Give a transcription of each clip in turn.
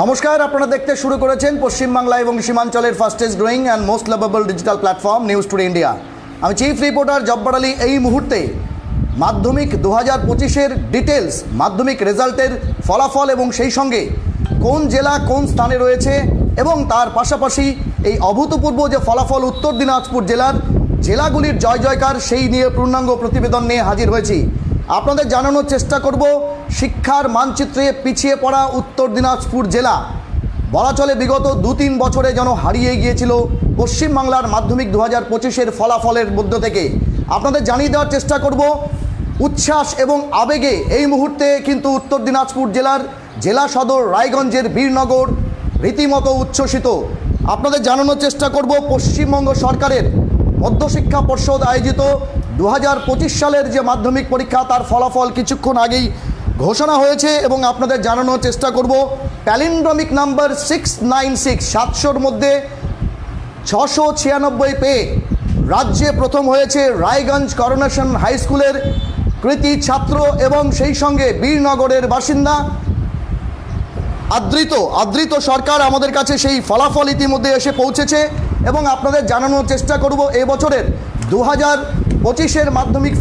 নমস্কার, আপনারা দেখতে শুরু করেছেন পশ্চিমবাংলা এবং সীমাঞ্চলের fastest growing and most lovable digital platform news today India. আমি চিফ রিপোর্টার জব্বার আলী। এই মুহূর্তে মাধ্যমিক 2025-এর ডিটেলস, মাধ্যমিক রেজাল্টের ফলাফল এবং সেই সঙ্গে কোন জেলা কোন স্থানে রয়েছে এবং তার পাশাপাশি এই অভূতপূর্ব যে ফলাফল উত্তর দিনাজপুর জেলার জেলাগুলির জয় জয়কার, সেই নিয়ে পূর্ণাঙ্গ প্রতিবেদন নিয়ে হাজির হয়েছি। আপনাদের জানানোর চেষ্টা করব শিক্ষার মানচিত্রে পিছিয়ে পড়া উত্তর দিনাজপুর জেলা। বলা চলে বিগত 2-3 বছরে যেন হারিয়ে গিয়েছিল পশ্চিমবাংলার মাধ্যমিক 2025-এর ফলাফলের মধ্য থেকে। আপনাদের জানিয়ে দেওয়ার চেষ্টা করব উচ্ছ্বাস এবং আবেগে এই মুহূর্তে কিন্তু উত্তর দিনাজপুর জেলার জেলা সদর রায়গঞ্জের বীরনগর রীতিমতো উচ্ছ্বসিত। আপনাদের জানানোর চেষ্টা করব পশ্চিমবঙ্গ সরকারের মধ্যশিক্ষা পর্ষদ আয়োজিত 2025 সালের যে মাধ্যমিক পরীক্ষা, তার ফলাফল কিছুক্ষণ আগেই ঘোষণা হয়েছে এবং আপনাদের জানানোর চেষ্টা করব প্যালিন্ড্রমিক নাম্বার 696, 700-র মধ্যে 696 পেয়ে রাজ্যে প্রথম হয়েছে রায়গঞ্জ করোনেশন হাই স্কুলের কৃতি ছাত্র এবং সেই সঙ্গে বীরনগরের বাসিন্দা আদৃত সরকার। আমাদের কাছে সেই ফলাফল ইতিমধ্যে এসে পৌঁছেছে এবং আপনাদের জানানোর চেষ্টা করব এবছরের 2025-এর মাধ্যমিক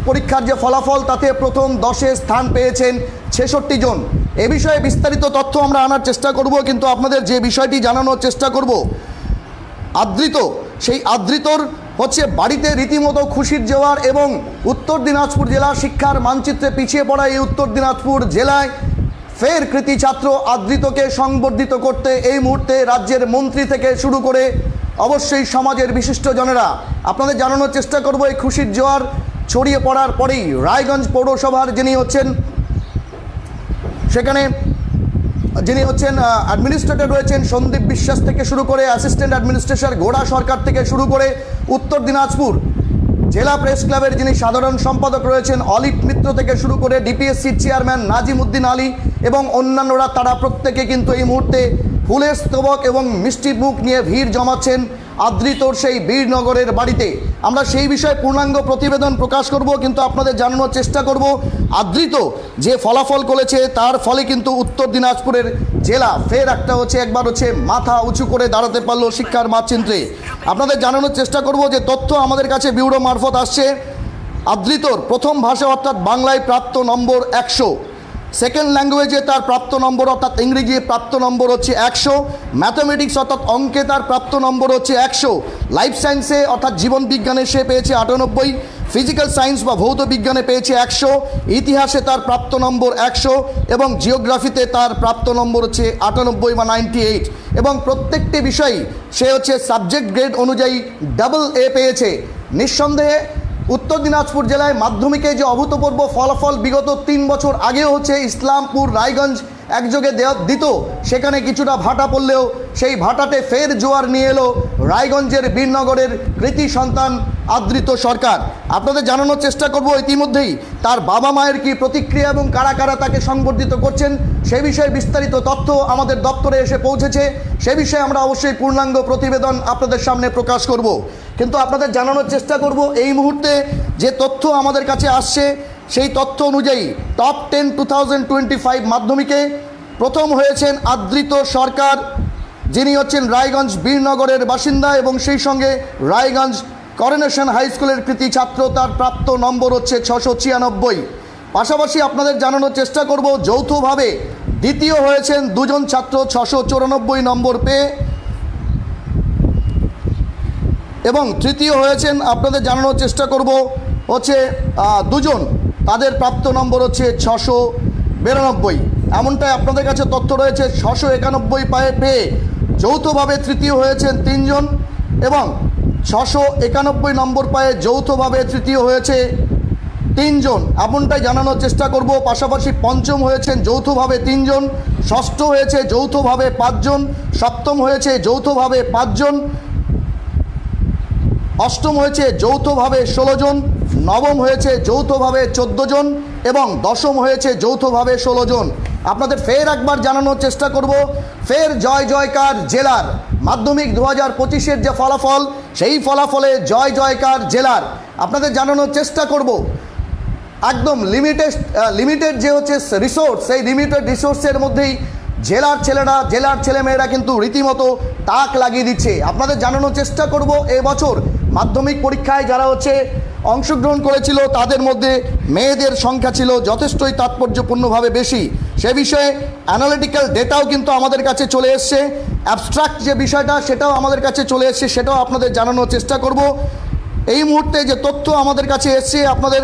পরীক্ষার যে ফলাফল, তাতে প্রথম 10-এ স্থান পেয়েছেন 66 জন। এ বিষয়ে বিস্তারিত তথ্য আমরা আনার চেষ্টা করব, কিন্তু আপনাদের যে বিষয়টি জানানোর চেষ্টা করব সেই আদৃতর হচ্ছে বাড়িতে রীতিমতো খুশির জোয়ার এবং উত্তর দিনাজপুর জেলা শিক্ষার মানচিত্রে পিছিয়ে পড়া এই উত্তর দিনাজপুর জেলায় ফের কৃতি ছাত্র আদৃতকে সংবর্ধিত করতে এই মুহূর্তে রাজ্যের মন্ত্রী থেকে শুরু করে অবশ্যই সমাজের বিশিষ্টজনেরা। আপনাদের জানানোর চেষ্টা করব এই খুশির জোয়ার ছড়িয়ে পড়ার পরেই রায়গঞ্জ পৌরসভার যিনি হচ্ছেন অ্যাডমিনিস্ট্রেটর রয়েছেন সন্দীপ বিশ্বাস থেকে শুরু করে অ্যাসিস্ট্যান্ট অ্যাডমিনিস্ট্রেটর ঘোড়া সরকার থেকে শুরু করে উত্তর দিনাজপুর জেলা প্রেস ক্লাবের যিনি সাধারণ সম্পাদক রয়েছেন অলিভ মিত্র থেকে শুরু করে ডিপিএসসির চেয়ারম্যান নাজিম উদ্দিন আলী এবং অন্যান্যরা, তারা প্রত্যেকে কিন্তু এই মুহূর্তে ফুলের স্তবক এবং মিষ্টি মুখ নিয়ে ভিড় জমাচ্ছেন আদৃতর সেই বীরনগরের বাড়িতে। আমরা সেই বিষয়ে পূর্ণাঙ্গ প্রতিবেদন প্রকাশ করব, কিন্তু আপনাদের জানানোর চেষ্টা করব আদৃত যে ফলাফল করেছে তার ফলে কিন্তু উত্তর দিনাজপুরের জেলা ফের একবার মাথা উঁচু করে দাঁড়াতে পারলো শিক্ষার মানচিত্রে। আপনাদের জানানোর চেষ্টা করব যে তথ্য আমাদের কাছে ব্যুরো মারফত আসছে। আদৃতর প্রথম ভাষা অর্থাৎ বাংলায় প্রাপ্ত নম্বর 100, সেকেন্ড ল্যাঙ্গুয়েজে তার প্রাপ্ত নম্বর অর্থাৎ ইংরেজি প্রাপ্ত নম্বর হচ্ছে 100, ম্যাথামেটিক্স অর্থাৎ অঙ্কে তার প্রাপ্ত নম্বর হচ্ছে 100, লাইফ সায়েন্সে অর্থাৎ জীবন বিজ্ঞানে সে পেয়েছে 98, ফিজিক্যাল সায়েন্স বা ভৌত বিজ্ঞানে পেয়েছে 100, ইতিহাসে তার প্রাপ্ত নম্বর 100 এবং জিওগ্রাফিতে তার প্রাপ্ত নম্বর হচ্ছে 98 বা 98 এবং প্রত্যেকটি বিষয়ই সে সাবজেক্ট গ্রেড অনুযায়ী AA পেয়েছে। নিঃসন্দেহে উত্তর দিনাজপুর জেলায় মাধ্যমিকে যে অভূতপূর্ব ফলাফল বিগত 3 বছর আগেও ইসলামপুর রায়গঞ্জ একযোগে দিত, সেখানে কিছুটা ভাটা পড়লেও সেই ভাটাতে ফের জোয়ার নিয়ে এলো রায়গঞ্জের বীরনগরের কৃতি সন্তান আদৃত সরকার। আপনাদের জানানোর চেষ্টা করব ইতিমধ্যেই তার বাবা মায়ের কি প্রতিক্রিয়া এবং কারা কারা তাকে সংবর্ধিত করছেন সে বিষয়ে বিস্তারিত তথ্য আমাদের দপ্তরে এসে পৌঁছেছে। সে বিষয়ে আমরা অবশ্যই পূর্ণাঙ্গ প্রতিবেদন আপনাদের সামনে প্রকাশ করব, কিন্তু আপনাদের জানানোর চেষ্টা করব এই মুহূর্তে যে তথ্য আমাদের কাছে আসছে সেই তথ্য অনুযায়ী টপ 10 2025 মাধ্যমিকে প্রথম হয়েছেন আদৃত সরকার, যিনি হচ্ছেন রায়গঞ্জ বীরনগরের বাসিন্দা এবং সেই সঙ্গে রায়গঞ্জ করোনেশন হাই স্কুলের কৃতি ছাত্র। তার প্রাপ্ত নম্বর হচ্ছে 696। পাশাপাশি আপনাদের জানানোর চেষ্টা করব যৌথভাবে দ্বিতীয় হয়েছেন দুজন ছাত্র 694 নম্বর পেয়ে এবং তৃতীয় হয়েছেন আপনাদের জানানোর চেষ্টা করব দুজন, তাদের প্রাপ্ত নম্বর হচ্ছে 692। এমনটাই আপনাদের কাছে তথ্য রয়েছে। 691 পেয়ে যৌথভাবে তৃতীয় হয়েছেন 3 জন এবং 691 নম্বর পায়ে যৌথভাবে তৃতীয় হয়েছে 3 জন, এমনটাই জানানোর চেষ্টা করব। পাশাপাশি পঞ্চম হয়েছেন যৌথভাবে 3 জন, ষষ্ঠ হয়েছে যৌথভাবে 5 জন, সপ্তম হয়েছে যৌথভাবে 5 জন, অষ্টম হয়েছে যৌথভাবে 16 জন, নবম হয়েছে যৌথভাবে 14 জন এবং দশম হয়েছে যৌথভাবে 16 জন। আপনাদের ফের একবার জানানোর চেষ্টা করব ফের জয় জয়কার জেলার মাধ্যমিক 2025-এর যে ফলাফল, সেই ফলাফলে জয় জয়কার জেলার। আপনাদের জানানোর চেষ্টা করব একদম লিমিটেড যে রিসোর্স, সেই লিমিটেড রিসোর্সের মধ্যেই জেলার ছেলেরা, জেলার ছেলেমেয়েরা কিন্তু রীতিমতো তাক লাগিয়ে দিচ্ছে। আপনাদের জানানোর চেষ্টা করব, এবছর মাধ্যমিক পরীক্ষায় যারা অংশগ্রহণ করেছিল তাদের মধ্যে মেয়েদের সংখ্যা ছিল যথেষ্টই তাৎপর্যপূর্ণভাবে বেশি। সে বিষয়ে অ্যানালিটিক্যাল ডেটাও কিন্তু আমাদের কাছে চলে এসছে, অ্যাবস্ট্রাক্ট যে বিষয়টা সেটাও আমাদের কাছে চলে এসছে, সেটাও আপনাদের জানানোর চেষ্টা করব। এই মুহূর্তে যে তথ্য আমাদের কাছে এসছে আপনাদের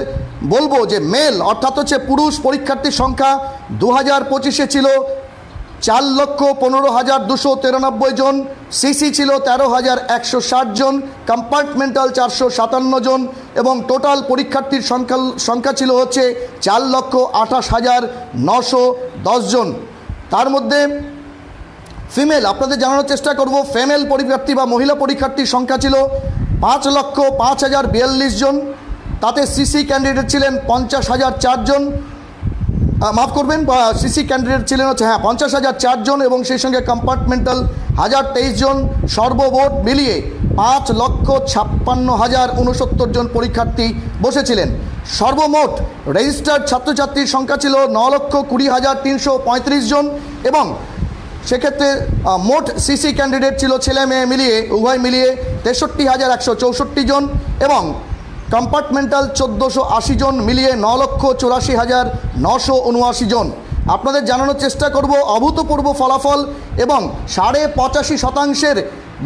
বলবো যে মেল অর্থাৎ পুরুষ পরীক্ষার্থীর সংখ্যা 2025-এ ছিল 4,15,293 জন, সিসি ছিল 13,160 জন, কম্পার্টমেন্টাল 457 জন এবং টোটাল পরীক্ষার্থীর সংখ্যা ছিল 4,28,910 জন। তার মধ্যে ফিমেল আপনাদের জানানোর চেষ্টা করব, ফিমেল পরীক্ষার্থী বা মহিলা পরীক্ষার্থীর সংখ্যা ছিল 5,05,042 জন। তাতে সিসি ক্যান্ডিডেট ছিলেন 50,004 জন, মাফ করবেন, সিসি ক্যান্ডিডেট ছিলেন 50,004 জন এবং সেই সঙ্গে কম্পার্টমেন্টাল 1,023 জন। সর্বমোট মিলিয়ে 5,56,069 জন পরীক্ষার্থী বসেছিলেন। সর্বমোট রেজিস্টার্ড ছাত্রছাত্রীর সংখ্যা ছিল 9,20,335 জন এবং সেক্ষেত্রে মোট সিসি ক্যান্ডিডেট ছিল ছেলে মেয়ে মিলিয়ে উভয় মিলিয়ে 63,164 জন এবং কম্পার্টমেন্টাল 1,480 জন, মিলিয়ে 9,84,979 জন। আপনাদের জানানোর চেষ্টা করব অভূতপূর্ব ফলাফল এবং 85%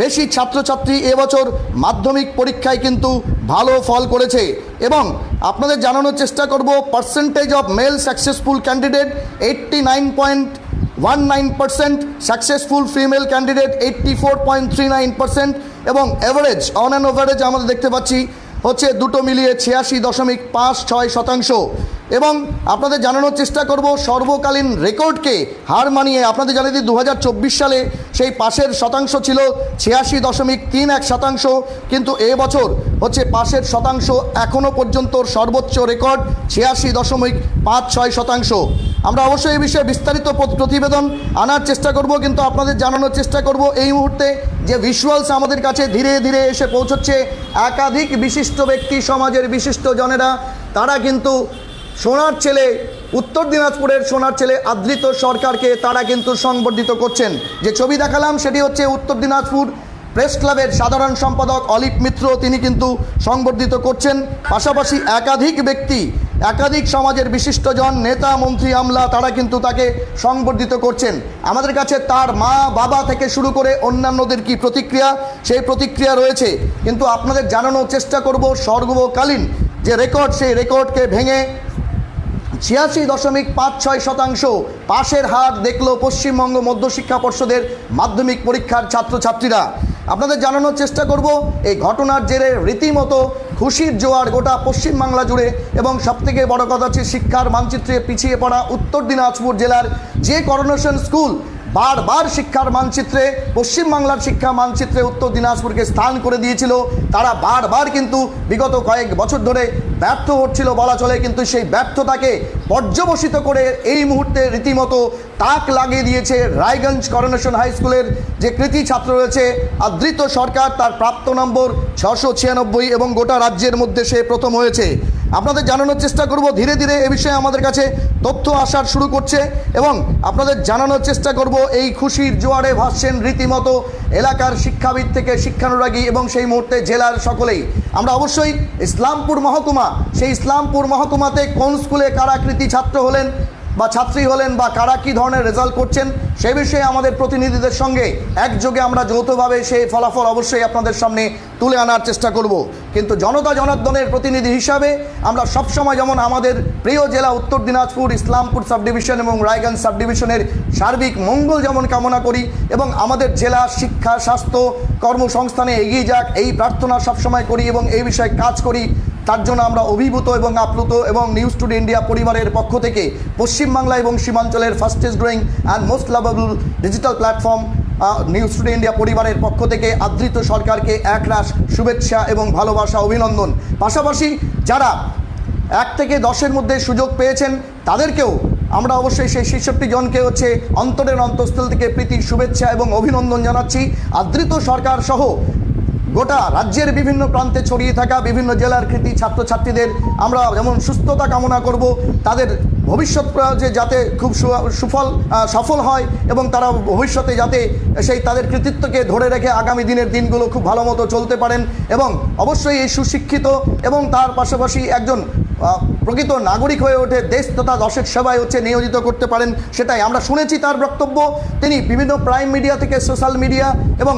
বেশি ছাত্রছাত্রী এবছর মাধ্যমিক পরীক্ষায় কিন্তু ভালো ফল করেছে এবং আপনাদের জানানোর চেষ্টা করব percentage of male successful candidate 89.19%, successful female candidate 84.39% এবং অ্যাভারেজ অন অ্যান অ্যাভারেজ আমরা দেখতে পাচ্ছি দুটো মিলিয়ে 86.56% এবং আপনাদের জানানোর চেষ্টা করব সর্বকালীন রেকর্ডকে হার মানিয়ে আপনাদের জানিয়ে দিই 2024 সালে সেই পাশের শতাংশ ছিল 86.31%, কিন্তু এবছর পাশের শতাংশ এখনও পর্যন্ত সর্বোচ্চ রেকর্ড 86.56%। আমরা অবশ্যই এই বিষয়ে বিস্তারিত প্রতিবেদন আনার চেষ্টা করব, কিন্তু আপনাদের জানানোর চেষ্টা করব এই মুহূর্তে যে ভিজুয়ালস আমাদের কাছে ধীরে ধীরে এসে পৌঁছচ্ছে। একাধিক বিশিষ্ট ব্যক্তি, সমাজের বিশিষ্ট জনেরা তারা কিন্তু সোনার ছেলে, উত্তর দিনাজপুরের সোনার ছেলে আদৃত সরকারকে তারা কিন্তু সংবর্ধিত করছেন। যে ছবি দেখালাম সেটি উত্তর দিনাজপুর প্রেস ক্লাবের সাধারণ সম্পাদক অলিপ মিত্র, তিনি কিন্তু সংবর্ধিত করছেন। পাশাপাশি একাধিক ব্যক্তি, একাধিক সমাজের বিশিষ্টজন, নেতা, মন্ত্রী, আমলা তারা কিন্তু তাকে সংবর্ধিত করছেন। আমাদের কাছে তার মা বাবা থেকে শুরু করে অন্যান্যদের কি প্রতিক্রিয়া, সেই প্রতিক্রিয়া রয়েছে, কিন্তু আপনাদের জানানোর চেষ্টা করব সর্বকালীন যে রেকর্ড, সেই রেকর্ডকে ভেঙে 86.56% পাশের হার দেখল পশ্চিমবঙ্গ মধ্যশিক্ষা পর্ষদের মাধ্যমিক পরীক্ষার ছাত্রছাত্রীরা। আপনাদের জানানোর চেষ্টা করব এই ঘটনার জেরে রীতিমতো খুশির জোয়ার গোটা পশ্চিমবাংলা জুড়ে এবং সবথেকে বড় কথা শিক্ষার মানচিত্রে পিছিয়ে পড়া উত্তর দিনাজপুর জেলার যে করোনেশন স্কুল বারবার শিক্ষার মানচিত্রে, পশ্চিমবাংলার শিক্ষা মানচিত্রে উত্তর দিনাজপুরকে স্থান করে দিয়েছিল, তারা বারবার কিন্তু বিগত কয়েক বছর ধরে ব্যর্থ হচ্ছিল বলা চলে, কিন্তু সেই ব্যর্থতাকে পর্যবসিত করে এই মুহূর্তে রীতিমতো তাক লাগিয়ে দিয়েছে রায়গঞ্জ করোনেশন হাই স্কুলের যে কৃতি ছাত্র রয়েছে আদৃত সরকার। তার প্রাপ্ত নম্বর 696 এবং গোটা রাজ্যের মধ্যে সে প্রথম হয়েছে। আপনাদের জানানোর চেষ্টা করব ধীরে ধীরে এ বিষয়ে আমাদের কাছে তথ্য আসার শুরু করছে এবং আপনাদের জানানোর চেষ্টা করব এই খুশির জোয়ারে ভাসছেন রীতিমতো এলাকার শিক্ষাবিদ থেকে শিক্ষানুরাগী এবং সেই মুহূর্তে জেলার সকলেই। আমরা অবশ্যই ইসলামপুর মহকুমা, সেই ইসলামপুর মহকুমাতে কোন স্কুলে কারা কৃতি ছাত্র হলেন বা ছাত্রী হলেন বা কারা কী ধরনের রেজাল্ট করছেন সে বিষয়ে আমাদের প্রতিনিধিদের সঙ্গে একযোগে আমরা যৌথভাবে সেই ফলাফল অবশ্যই আপনাদের সামনে তুলে আনার চেষ্টা করব। কিন্তু জনতা জনার্দনের প্রতিনিধি হিসাবে আমরা সবসময় যেমন আমাদের প্রিয় জেলা উত্তর দিনাজপুর, ইসলামপুর সাব ডিভিশন এবং রায়গঞ্জ সাব ডিভিশনের সার্বিক মঙ্গল যেমন কামনা করি এবং আমাদের জেলা শিক্ষা, স্বাস্থ্য, কর্মসংস্থানে এগিয়ে যাক এই প্রার্থনা সবসময় করি এবং এই বিষয়ে কাজ করি, তার জন্য আমরা অভিভূত এবং আপ্লুত এবং নিউজ টুডে ইন্ডিয়া পরিবারের পক্ষ থেকে পশ্চিমবাংলা এবং সীমাঞ্চলের fastest growing and most lovable digital platform news today India পরিবারের পক্ষ থেকে আদৃত সরকারকে একরাশ শুভেচ্ছা এবং ভালোবাসা, অভিনন্দন। পাশাপাশি যারা 1 থেকে 10-এর মধ্যে সুযোগ পেয়েছেন তাদেরকেও আমরা অবশ্যই সেই 66 জনকে অন্তরের অন্তঃস্থল থেকে প্রীতি, শুভেচ্ছা এবং অভিনন্দন জানাচ্ছি। আদৃত সরকার সহ গোটা রাজ্যের বিভিন্ন প্রান্তে ছড়িয়ে থাকা বিভিন্ন জেলার কৃতি ছাত্রছাত্রীদের আমরা যেমন সুস্থতা কামনা করব, তাদের ভবিষ্যৎ যে যাতে খুব সফল হয় এবং তারা ভবিষ্যতে যাতে সেই তাদের কৃতিত্বকে ধরে রেখে আগামী দিনের দিনগুলো খুব ভালো মতো চলতে পারেন এবং অবশ্যই এই সুশিক্ষিত এবং তার পাশাপাশি একজন প্রকৃত নাগরিক হয়ে ওঠে দেশ তথা দশের সেবায় নিয়োজিত করতে পারেন, সেটাই আমরা শুনেছি তার বক্তব্য। তিনি বিভিন্ন প্রাইম মিডিয়া থেকে সোশ্যাল মিডিয়া এবং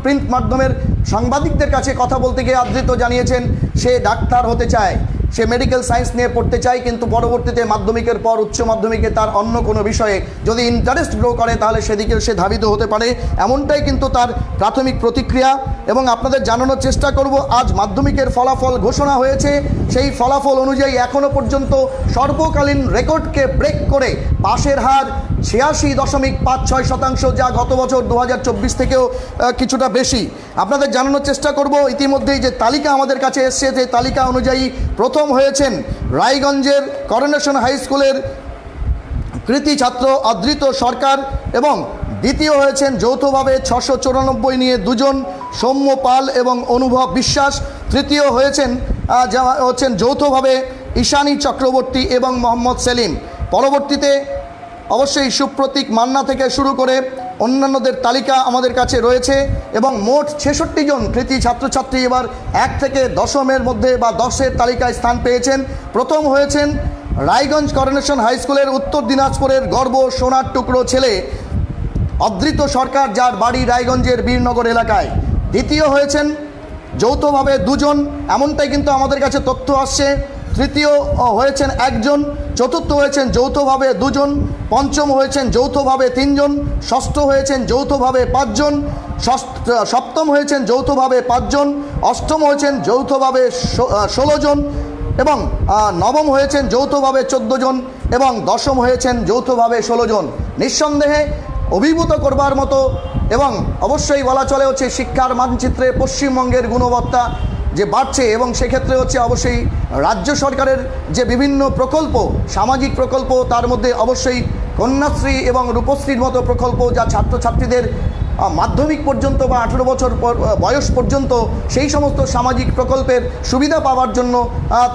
প্রিন্ট মাধ্যমের সাংবাদিকদের কাছে কথা বলতে গিয়ে আদৃত জানিয়েছেন সে ডাক্তার হতে চায়, সে মেডিকেল সায়েন্স নিয়ে পড়তে চায়, কিন্তু পরবর্তীতে মাধ্যমিকের পর উচ্চ মাধ্যমিকে তার অন্য কোনো বিষয়ে যদি ইন্টারেস্ট গ্রো করে তাহলে সেদিকে সে ধাবিত হতে পারে, এমনটাই কিন্তু তার প্রাথমিক প্রতিক্রিয়া। এবং আপনাদের জানানোর চেষ্টা করব আজ মাধ্যমিকের ফলাফল ঘোষণা হয়েছে। সেই ফলাফল অনুযায়ী এখনও পর্যন্ত সর্বকালীন রেকর্ডকে ব্রেক করে পাশের হার 86.56%, যা গত বছর 2024 থেকেও কিছুটা বেশি। আপনাদের জানানোর চেষ্টা করব ইতিমধ্যেই যে তালিকা আমাদের কাছে এসছে, যে তালিকা অনুযায়ী প্রথম হয়েছেন রায়গঞ্জের করোনেশন হাই স্কুলের কৃতি ছাত্র অদ্রিত সরকার এবং দ্বিতীয় হয়েছেন যৌথভাবে 694 নিয়ে দুজন সৌম্য পাল এবং অনুভব বিশ্বাস। তৃতীয় হয়েছেন যৌথভাবে ঈশানী চক্রবর্তী এবং মোহাম্মদ সেলিম। পরবর্তীতে অবশ্যই সুপ্রতীক মান্না থেকে শুরু করে অন্যান্যদের তালিকা আমাদের কাছে রয়েছে এবং মোট 66 জন কৃতি ছাত্রছাত্রী এবার 1 থেকে 10 মধ্যে বা 10-এর তালিকায় স্থান পেয়েছেন। প্রথম হয়েছেন রায়গঞ্জ করোনেশন হাই স্কুলের উত্তর দিনাজপুরের গর্ব সোনার টুকরো ছেলে অদ্রিত সরকার, যার বাড়ি রায়গঞ্জের বীরনগর এলাকায়। দ্বিতীয় হয়েছেন যৌথভাবে দুজন, এমনটাই কিন্তু আমাদের কাছে তথ্য আসছে। তৃতীয় হয়েছেন একজন, চতুর্থ হয়েছেন যৌথভাবে দুজন, পঞ্চম হয়েছেন যৌথভাবে 3 জন, ষষ্ঠ হয়েছেন যৌথভাবে 5 জন, সপ্তম হয়েছেন যৌথভাবে 5 জন, অষ্টম হয়েছেন যৌথভাবে 16 জন এবং নবম হয়েছেন যৌথভাবে 14 জন এবং দশম হয়েছেন যৌথভাবে 16 জন। নিঃসন্দেহে অভিভূত করবার মতো এবং অবশ্যই বলা চলে শিক্ষার মানচিত্রে পশ্চিমবঙ্গের গুণবত্তা যে বাড়ছে এবং সেক্ষেত্রে অবশ্যই রাজ্য সরকারের যে বিভিন্ন প্রকল্প, সামাজিক প্রকল্প, তার মধ্যে অবশ্যই কন্যাশ্রী এবং রূপশ্রীর মতো প্রকল্প, যা ছাত্রছাত্রীদের মাধ্যমিক পর্যন্ত বা 18 বছর বয়স পর্যন্ত সেই সমস্ত সামাজিক প্রকল্পের সুবিধা পাওয়ার জন্য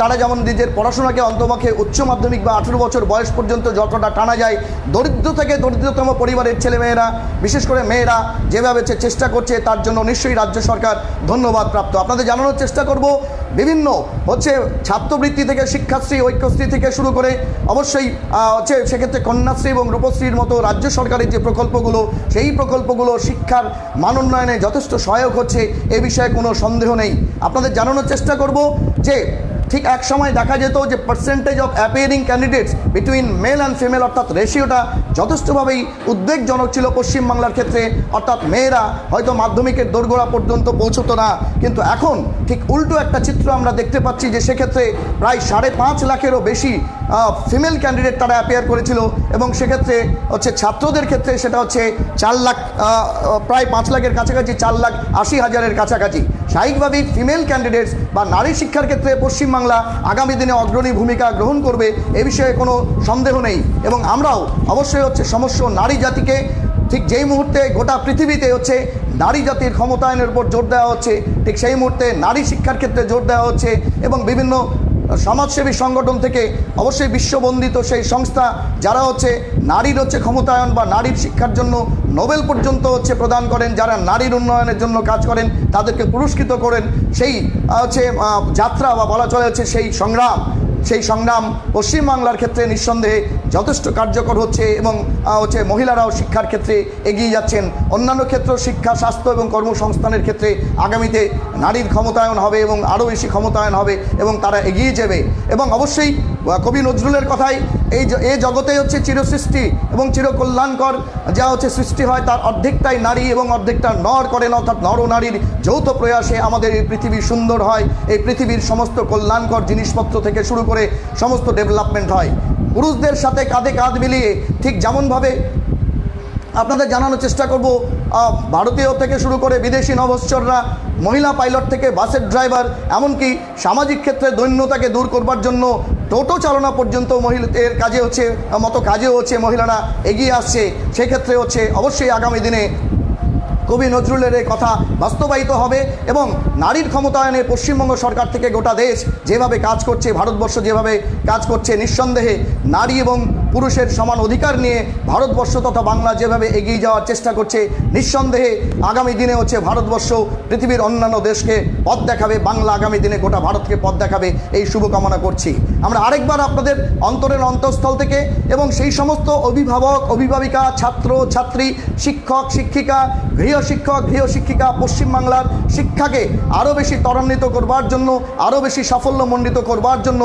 তারা যেমন নিজের পড়াশোনাকে অন্তপক্ষে উচ্চ মাধ্যমিক বা 18 বছর বয়স পর্যন্ত যতটা টানা যায়, দরিদ্র থেকে দরিদ্রতম পরিবারের ছেলেমেয়েরা, বিশেষ করে মেয়েরা যেভাবে চেষ্টা করছে, তার জন্য নিশ্চয়ই রাজ্য সরকার ধন্যবাদ প্রাপ্ত। আপনাদের জানানোর চেষ্টা করব বিভিন্ন ছাত্রবৃত্তি থেকে শিক্ষাশ্রী, ঐক্যশ্রী থেকে শুরু করে অবশ্যই সেক্ষেত্রে কন্যাশ্রী এবং রূপশ্রীর মতো রাজ্য সরকারের যে প্রকল্পগুলো, সেই প্রকল্পগুলো শিক্ষার মান উন্নয়নে যথেষ্ট সহায়ক হচ্ছে, এ বিষয়ে কোনো সন্দেহ নেই। আপনাদের জানানোর চেষ্টা করব যে ঠিক এক সময় দেখা যেত যে percentage of appearing candidates between male and female, অর্থাৎ রেশিওটা যথেষ্টভাবেই উদ্বেগজনক ছিল পশ্চিমবাংলার ক্ষেত্রে, অর্থাৎ মেয়েরা হয়তো মাধ্যমিকের দোরগোড়া পর্যন্ত পৌঁছতো না। কিন্তু এখন ঠিক উল্টো একটা চিত্র আমরা দেখতে পাচ্ছি যে সেক্ষেত্রে প্রায় 5.5 লাখেরও বেশি ফিমেল ক্যান্ডিডেট তারা অ্যাপিয়ার করেছিল এবং সেক্ষেত্রে ছাত্রদের ক্ষেত্রে সেটা 4 লাখ, প্রায় 5 লাখের কাছাকাছি, 4,80,000-এর কাছাকাছি। স্বাভাবিকভাবেই ফিমেল ক্যান্ডিডেটস বা নারী শিক্ষার ক্ষেত্রে পশ্চিমবাংলা আগামী দিনে অগ্রণী ভূমিকা গ্রহণ করবে, এ বিষয়ে কোনো সন্দেহ নেই। এবং আমরাও অবশ্যই সমস্ত নারী জাতিকে ঠিক যেই মুহূর্তে গোটা পৃথিবীতে নারী জাতির ক্ষমতায়নের উপর জোর দেওয়া হচ্ছে, ঠিক সেই মুহূর্তে নারী শিক্ষার ক্ষেত্রে জোর দেওয়া হচ্ছে এবং বিভিন্ন সমাজসেবী সংগঠন থেকে অবশ্যই বিশ্ববন্দিত সেই সংস্থা যারা নারীর ক্ষমতায়ন বা নারীর শিক্ষার জন্য নোবেল পর্যন্ত প্রদান করেন, যারা নারীর উন্নয়নের জন্য কাজ করেন তাদেরকে পুরস্কৃত করেন, সেই যাত্রা বা বলা চলে সেই সংগ্রাম পশ্চিমবাংলার ক্ষেত্রে নিঃসন্দেহে যথেষ্ট কার্যকর হচ্ছে এবং মহিলারাও শিক্ষার ক্ষেত্রে এগিয়ে যাচ্ছেন। অন্যান্য ক্ষেত্র শিক্ষা, স্বাস্থ্য এবং কর্মসংস্থানের ক্ষেত্রে আগামীতে নারীর ক্ষমতায়ন হবে এবং আরও বেশি ক্ষমতায়ন হবে এবং তারা এগিয়ে যাবে। এবং অবশ্যই কবি নজরুলের কথাই এই জগতে চিরসৃষ্টি এবং চিরকল্যাণকর যা সৃষ্টি হয় তার অর্ধেকটাই নারী এবং অর্ধেকটা নর করেন, অর্থাৎ নর ও নারীর যৌথ প্রয়াসে আমাদের এই পৃথিবী সুন্দর হয়। এই পৃথিবীর সমস্ত কল্যাণকর জিনিসপত্র থেকে শুরু করে সমস্ত ডেভেলপমেন্ট হয়। পুরুষদের সাথে কাঁধে কাঁধ মিলিয়ে ঠিক যেমনভাবে আপনাদের জানানোর চেষ্টা করব, ভারতীয় থেকে শুরু করে বিদেশি নভশ্চররা, মহিলা পাইলট থেকে বাসের ড্রাইভার, এমনকি সামাজিক ক্ষেত্রে দৈন্যতাকে দূর করবার জন্য টোটো চালনা পর্যন্ত মহিলাদের কাজেও মহিলারা এগিয়ে আসছে। সেক্ষেত্রে অবশ্যই আগামী দিনে কবি নজরুলের এই কথা বাস্তবায়িত হবে এবং নারীর ক্ষমতায়নে পশ্চিমবঙ্গ সরকার থেকে গোটা দেশ যেভাবে কাজ করছে, ভারতবর্ষ যেভাবে কাজ করছে, নিঃসন্দেহে নারী এবং পুরুষের সমান অধিকার নিয়ে ভারতবর্ষ তথা বাংলা যেভাবে এগিয়ে যাওয়ার চেষ্টা করছে, নিঃসন্দেহে আগামী দিনে হচ্ছে ভারতবর্ষ পৃথিবীর অন্যান্য দেশকে পথ দেখাবে, বাংলা আগামী দিনে গোটা ভারতকে পথ দেখাবে, এই শুভকামনা করছি। আমরা আরেকবার আপনাদের অন্তরের অন্তঃস্থল থেকে এবং সেই সমস্ত অভিভাবক, অভিভাবিকা, ছাত্র ছাত্রী, শিক্ষক শিক্ষিকা, গৃহশিক্ষক গৃহশিক্ষিকা, পশ্চিমবাংলার শিক্ষাকে আরও বেশি ত্বরান্বিত করবার জন্য, আরও বেশি সাফল্যমণ্ডিত করবার জন্য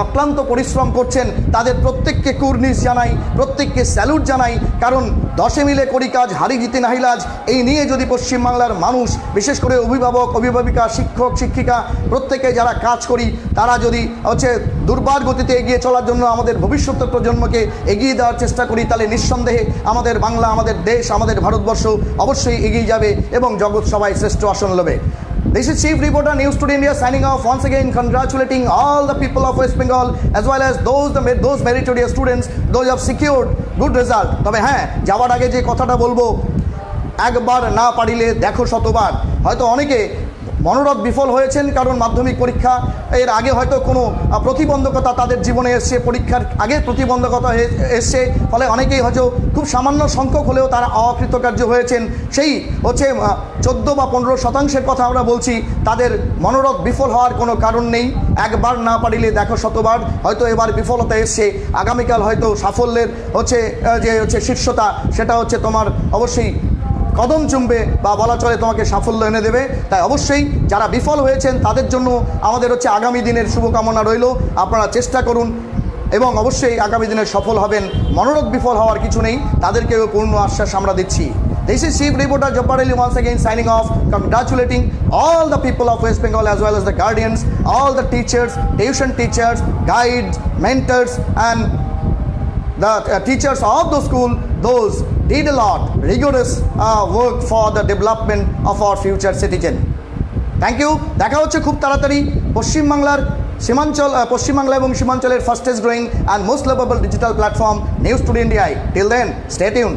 অক্লান্ত পরিশ্রম করছেন, তাদের প্রত্যেককে কুর্নিশ জানাই, প্রত্যেককে স্যালুট জানাই। কারণ 10 মিলে করি কাজ, হারি জিতি নাহিলাজ, এই নিয়ে যদি পশ্চিমবাংলার মানুষ, বিশেষ করে অভিভাবক অভিভাবিকা, শিক্ষক শিক্ষিকা প্রত্যেকে যারা কাজ করি, তারা যদি হচ্ছে দুর্বার গতিতে এগিয়ে চলার জন্য আমাদের ভবিষ্যৎ প্রজন্মকে এগিয়ে দেওয়ার চেষ্টা করি, তাহলে নিঃসন্দেহে আমাদের বাংলা, আমাদের দেশ, আমাদের ভারতবর্ষ অবশ্যই এগিয়ে যাবে এবং জগৎ সবাই শ্রেষ্ঠ আসন নেবে। This is Chief Reporter News Today India signing off once again, congratulating all the people of West Bengal as well as those meritorious students, those who have secured good result. তবে হ্যাঁ, যাওয়ার আগে যে কথাটা বলবো, একবার না পারিলে দেখো শতবার। হয়তো অনেকে মনোরথ বিফল হয়েছেন কারণ মাধ্যমিক পরীক্ষা এর আগে হয়তো কোনো প্রতিবন্ধকতা তাদের জীবনে এসছে, পরীক্ষার আগে প্রতিবন্ধকতা এসছে, ফলে অনেকেই হয়তো খুব সামান্য সংখ্যক হলেও তারা অকৃতকার্য হয়েছেন। সেই হচ্ছে 14 বা 15% কথা আমরা বলছি, তাদের মনোরথ বিফল হওয়ার কোনো কারণ নেই। একবার না পারিলে দেখো শতবার। হয়তো এবার বিফলতা এসছে, আগামীকাল হয়তো সাফল্যের হচ্ছে শীর্ষতা, সেটা হচ্ছে তোমার অবশ্যই কদম চুমবে বা বলা চলে তোমাকে সাফল্য এনে দেবে। তাই অবশ্যই যারা বিফল হয়েছেন তাদের জন্য আমাদের হচ্ছে আগামী দিনের শুভকামনা রইল। আপনারা চেষ্টা করুন এবং অবশ্যই আগামী দিনে সফল হবেন। মনোরথ বিফল হওয়ার কিছু নেই, তাদেরকেও পূর্ণ আশ্বাস আমরা দিচ্ছি। This is Chief Reporter Jabbarali once again signing off, congratulating all the people of West Bengal as well as the guardians, all the teachers, tuition teachers, guides, mentors and the teachers of the school. Those did a lot rigorous work for the development of our future citizen. Thank you. দেখা হচ্ছে খুব তাড়াতাড়ি পশ্চিমবাংলা এবং সীমাঞ্চলের fastest growing and most lovable digital platform News Today India. Till then, stay tuned.